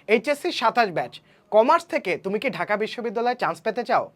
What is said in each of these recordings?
HSC 27 batch commerce থেকে তুমি কি ঢাকা বিশ্ববিদ্যালয়ে চান্স পেতে চাও?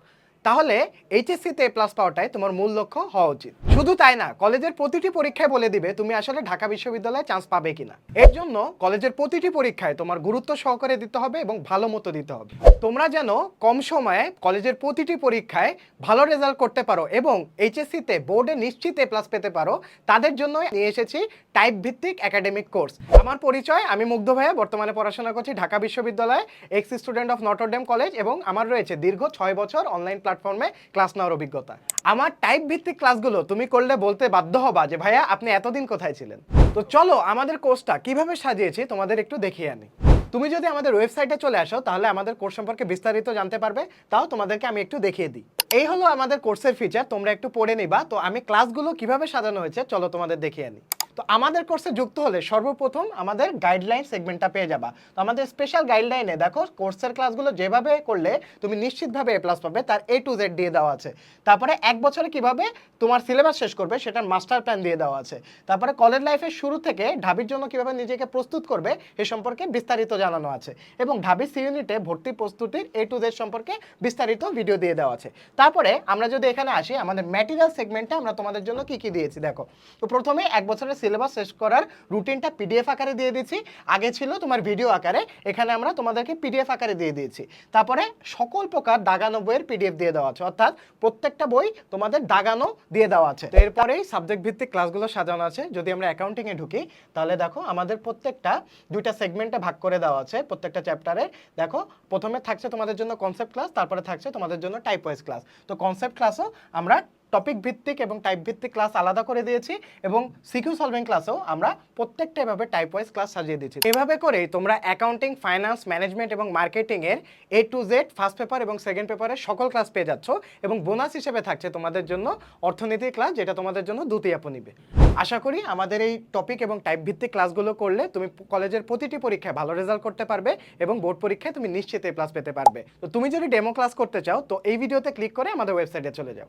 তাহলে এইচএসসিতে এ প্লাস পাওয়াটাই তোমার মূল লক্ষ্য হওয়া উচিত। শুধু তাই না, কলেজের প্রতিটি পরীক্ষায় বলে দিবে তুমি আসলে ঢাকা বিশ্ববিদ্যালয়ে চান্স পাবে কিনা। এর জন্য কলেজের প্রতিটি পরীক্ষায় তোমার গুরুত্ব সহকারে দিতে হবে এবং ভালো মতো দিতে হবে। তোমরা যেন কম সময়ে কলেজের প্রতিটি পরীক্ষায় ভালো রেজাল্ট করতে পারো এবং এইচএসসিতে বোর্ডে নিশ্চিত এ প্লাস পেতে পারো, তাদের জন্য নিয়ে এসেছি টাইপ ভিত্তিক একাডেমিক কোর্স। আমার পরিচয়, আমি মুগ্ধ ভাইয়া, বর্তমানে পড়াশোনা করছি ঢাকা বিশ্ববিদ্যালয়ে, ex student of Notre Dame college, এবং আমার রয়েছে দীর্ঘ 6 বছর অনলাইন প্ল্যাটফর্মে ক্লাস নেওয়ার অভিজ্ঞতা। আমার টাইপ ভিত্তিক ক্লাসগুলো তুমি করলে বলতে বাধ্য হবা যে ভাইয়া আপনি এতদিন কোথায় ছিলেন। তো চলো আমাদের কোর্সটা কিভাবে সাজিয়েছি তোমাদের একটু দেখিয়ে আনি। তুমি যদি আমাদের ওয়েবসাইটে চলে আসো তাহলে আমাদের কোর্স সম্পর্কে বিস্তারিত জানতে পারবে, তাও তোমাদেরকে আমি একটু দেখিয়ে দিই। এই হলো আমাদের কোর্সের ফিচার, তোমরা একটু পড়ে নিবা। তো আমি ক্লাসগুলো কিভাবে সাজানো হয়েছে চলো তোমাদের দেখিয়ে আনি। তো আমাদের কোর্সে যুক্ত হলে সর্বপ্রথম আমাদের গাইডলাইন সেগমেন্টটা পেয়ে যাবা। তো আমাদের স্পেশাল গাইডলাইনে দেখো কোর্সের ক্লাসগুলো যেভাবে করলে তুমি নিশ্চিতভাবে এ প্লাস পাবে তার A to Z দিয়ে দেওয়া আছে। তারপরে এক বছরে কিভাবে তোমার সিলেবাস শেষ করবে সেটার মাস্টার প্ল্যান দিয়ে দেওয়া আছে। তারপরে কলেজ লাইফের শুরু থেকে ঢাবির জন্য কিভাবে নিজেকে প্রস্তুত করবে এ সম্পর্কে বিস্তারিত জানানো আছে, এবং ঢাবি সি ইউনিটে ভর্তি প্রস্তুতির A to Z সম্পর্কে বিস্তারিত ভিডিও দিয়ে দেওয়া আছে। তারপরে আমরা যদি এখানে আসি আমাদের ম্যাটেরিয়াল সেগমেন্টে আমরা তোমাদের জন্য কি কি দিয়েছি দেখো। তো প্রথমে এক বছরের সিলেবাস শেষ করার রুটিনটা পিডিএফ আকারে দিয়ে দিচ্ছি। আগে ছিল তোমার ভিডিও আকারে, এখানে আমরা তোমাদেরকে পিডিএফ আকারে দিয়ে দিয়েছি। তারপরে সকল প্রকার দাগানো বইয়ের পিডিএফ দিয়ে দেওয়া আছে, অর্থাৎ প্রত্যেকটা বই তোমাদের দাগানো দিয়ে দেওয়া আছে। তো এরপরেই সাবজেক্ট ভিত্তিক ক্লাসগুলো সাজানো আছে। যদি আমরা অ্যাকাউন্টিংয়ে ঢুকি তাহলে দেখো আমাদের প্রত্যেকটা দুইটা সেগমেন্টে ভাগ করে দেওয়া আছে। প্রত্যেকটা চ্যাপ্টারে দেখো প্রথমে থাকছে তোমাদের জন্য কনসেপ্ট ক্লাস, তারপরে থাকছে তোমাদের জন্য টাইপ ওয়াইজ ক্লাস। তো কনসেপ্ট ক্লাসও আমরা টপিক ভিত্তিক এবং টাইপ ভিত্তিক ক্লাস আলাদা করে দিয়েছি, এবং সিকিউ সলভিং ক্লাসেও আমরা প্রত্যেকটা এভাবে টাইপ ওয়াইজ ক্লাস সাজিয়ে দিয়েছি। এভাবে করেই তোমরা অ্যাকাউন্টিং, ফাইন্যান্স, ম্যানেজমেন্ট এবং মার্কেটিং এর A to Z first paper এবং সেকেন্ড পেপারের সকল ক্লাস পেয়ে যাচ্ছ, এবং বোনাস হিসেবে থাকছে তোমাদের জন্য অর্থনীতির ক্লাস, যেটা তোমাদের জন্য দ্বিতীয় নিবে। আশা করি আমাদের এই টপিক এবং টাইপ ভিত্তিক ক্লাসগুলো করলে তুমি কলেজের প্রতিটি পরীক্ষায় ভালো রেজাল্ট করতে পারবে এবং বোর্ড পরীক্ষায় তুমি নিশ্চিত এ প্লাস পেতে পারবে। তো তুমি যদি ডেমো ক্লাস করতে চাও তো এই ভিডিওতে ক্লিক করে আমাদের ওয়েবসাইটে চলে যাও।